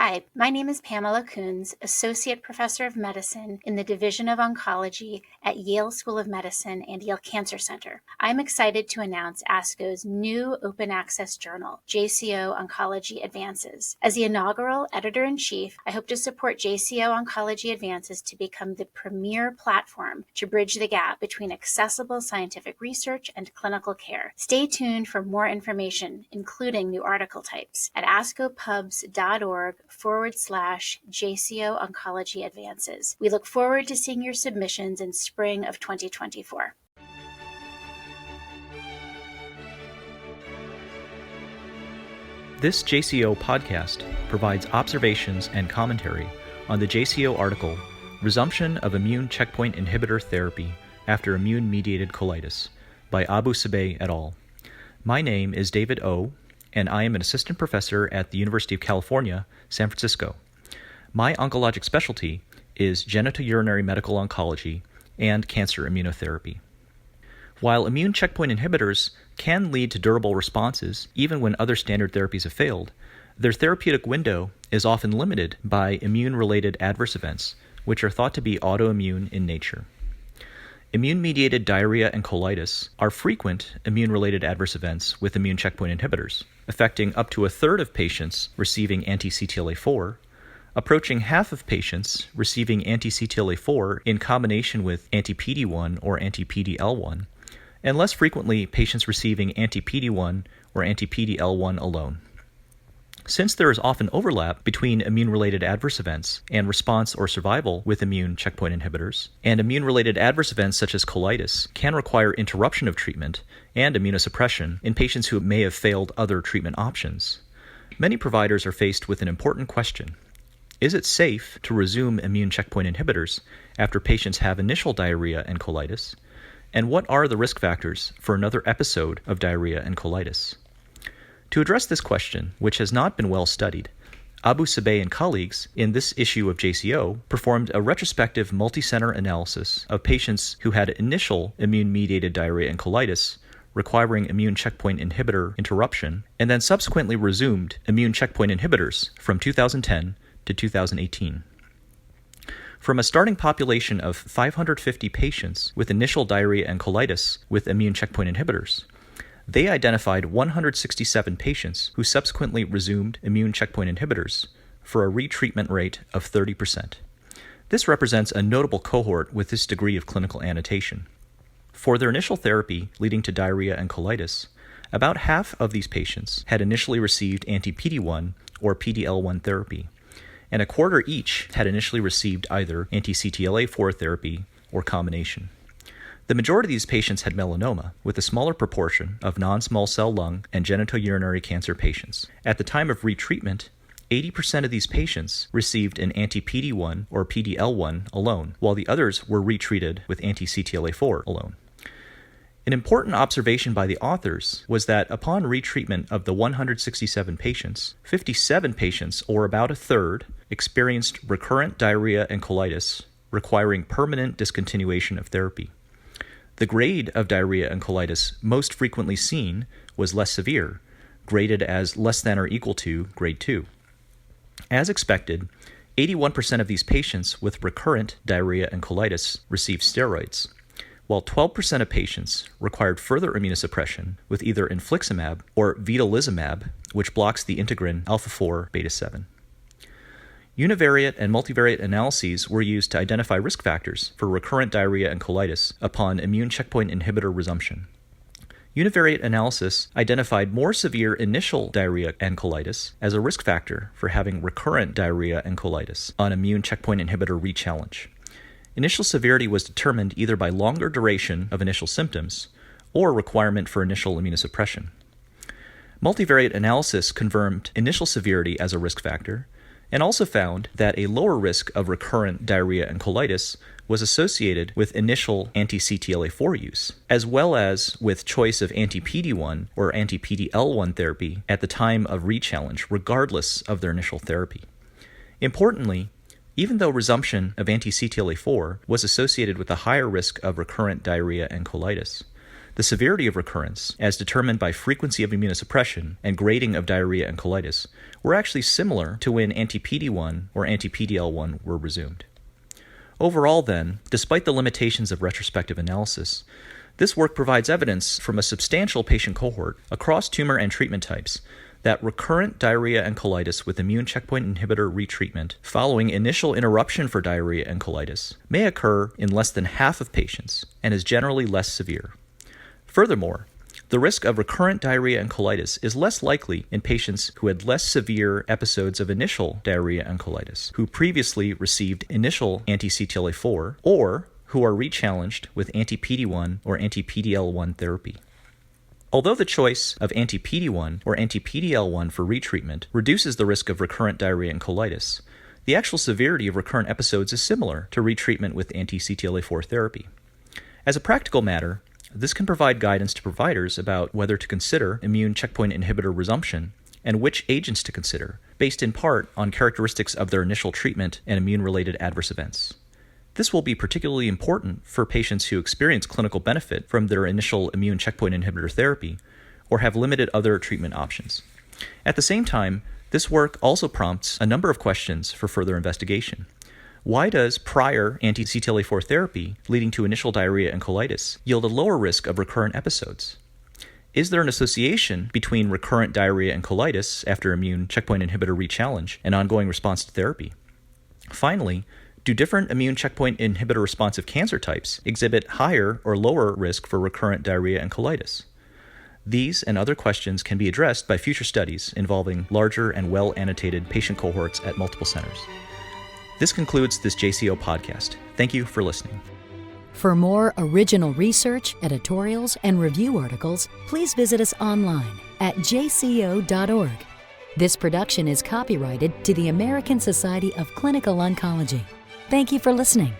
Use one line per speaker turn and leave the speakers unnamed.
Hi, my name is Pamela Coons, Associate Professor of Medicine in the Division of Oncology at Yale School of Medicine and Yale Cancer Center. I'm excited to announce ASCO's new open access journal, JCO Oncology Advances. As the inaugural editor-in-chief, I hope to support JCO Oncology Advances to become the premier platform to bridge the gap between accessible scientific research and clinical care. Stay tuned for more information, including new article types, at ascopubs.org/JCO Oncology Advances. We look forward to seeing your submissions in spring of 2024.
This JCO podcast provides observations and commentary on the JCO article, Resumption of Immune Checkpoint Inhibitor Therapy After Immune-Mediated Colitis by Abu Sabeh et al. My name is David O., and I am an assistant professor at the University of California, San Francisco. My oncologic specialty is genitourinary medical oncology and cancer immunotherapy. While immune checkpoint inhibitors can lead to durable responses even when other standard therapies have failed, their therapeutic window is often limited by immune-related adverse events, which are thought to be autoimmune in nature. Immune-mediated diarrhea and colitis are frequent immune-related adverse events with immune checkpoint inhibitors, affecting up to a third of patients receiving anti-CTLA-4, approaching half of patients receiving anti-CTLA-4 in combination with anti-PD-1 or anti-PD-L1, and less frequently patients receiving anti-PD-1 or anti-PD-L1 alone. Since there is often overlap between immune-related adverse events and response or survival with immune checkpoint inhibitors, and immune-related adverse events such as colitis can require interruption of treatment and immunosuppression in patients who may have failed other treatment options, many providers are faced with an important question. Is it safe to resume immune checkpoint inhibitors after patients have initial diarrhea and colitis? And what are the risk factors for another episode of diarrhea and colitis? To address this question, which has not been well studied, Abu Sabeh and colleagues in this issue of JCO performed a retrospective multicenter analysis of patients who had initial immune-mediated diarrhea and colitis requiring immune checkpoint inhibitor interruption, and then subsequently resumed immune checkpoint inhibitors from 2010 to 2018. From a starting population of 550 patients with initial diarrhea and colitis with immune checkpoint inhibitors, they identified 167 patients who subsequently resumed immune checkpoint inhibitors for a retreatment rate of 30%. This represents a notable cohort with this degree of clinical annotation. For their initial therapy leading to diarrhea and colitis, about half of these patients had initially received anti-PD-1 or PD-L1 therapy, and a quarter each had initially received either anti-CTLA-4 therapy or combination. The majority of these patients had melanoma, with a smaller proportion of non-small cell lung and genitourinary cancer patients. At the time of retreatment, 80% of these patients received an anti-PD-1 or PD-L1 alone, while the others were retreated with anti-CTLA-4 alone. An important observation by the authors was that upon retreatment of the 167 patients, 57 patients, or about a third, experienced recurrent diarrhea and colitis, requiring permanent discontinuation of therapy. The grade of diarrhea and colitis most frequently seen was less severe, graded as less than or equal to grade 2. As expected, 81% of these patients with recurrent diarrhea and colitis received steroids, while 12% of patients required further immunosuppression with either infliximab or vedolizumab, which blocks the integrin alpha-4 beta-7. Univariate and multivariate analyses were used to identify risk factors for recurrent diarrhea and colitis upon immune checkpoint inhibitor resumption. Univariate analysis identified more severe initial diarrhea and colitis as a risk factor for having recurrent diarrhea and colitis on immune checkpoint inhibitor rechallenge. Initial severity was determined either by longer duration of initial symptoms or requirement for initial immunosuppression. Multivariate analysis confirmed initial severity as a risk factor, and also found that a lower risk of recurrent diarrhea and colitis was associated with initial anti-CTLA-4 use, as well as with choice of anti-PD-1 or anti-PD-L1 therapy at the time of rechallenge, regardless of their initial therapy. Importantly, even though resumption of anti-CTLA-4 was associated with a higher risk of recurrent diarrhea and colitis, the severity of recurrence, as determined by frequency of immunosuppression and grading of diarrhea and colitis, were actually similar to when anti-PD-1 or anti-PD-L1 were resumed. Overall, then, despite the limitations of retrospective analysis, this work provides evidence from a substantial patient cohort across tumor and treatment types that recurrent diarrhea and colitis with immune checkpoint inhibitor retreatment following initial interruption for diarrhea and colitis may occur in less than half of patients and is generally less severe. Furthermore, the risk of recurrent diarrhea and colitis is less likely in patients who had less severe episodes of initial diarrhea and colitis, who previously received initial anti-CTLA-4, or who are rechallenged with anti-PD-1 or anti-PD-L1 therapy. Although the choice of anti-PD-1 or anti-PD-L1 for retreatment reduces the risk of recurrent diarrhea and colitis, the actual severity of recurrent episodes is similar to retreatment with anti-CTLA-4 therapy. As a practical matter, this can provide guidance to providers about whether to consider immune checkpoint inhibitor resumption and which agents to consider, based in part on characteristics of their initial treatment and immune-related adverse events. This will be particularly important for patients who experience clinical benefit from their initial immune checkpoint inhibitor therapy or have limited other treatment options. At the same time, this work also prompts a number of questions for further investigation. Why does prior anti-CTLA-4 therapy leading to initial diarrhea and colitis yield a lower risk of recurrent episodes? Is there an association between recurrent diarrhea and colitis after immune checkpoint inhibitor rechallenge and ongoing response to therapy? Finally, do different immune checkpoint inhibitor responsive cancer types exhibit higher or lower risk for recurrent diarrhea and colitis? These and other questions can be addressed by future studies involving larger and well-annotated patient cohorts at multiple centers. This concludes this JCO podcast. Thank you for listening.
For more original research, editorials, and review articles, please visit us online at jco.org. This production is copyrighted to the American Society of Clinical Oncology. Thank you for listening.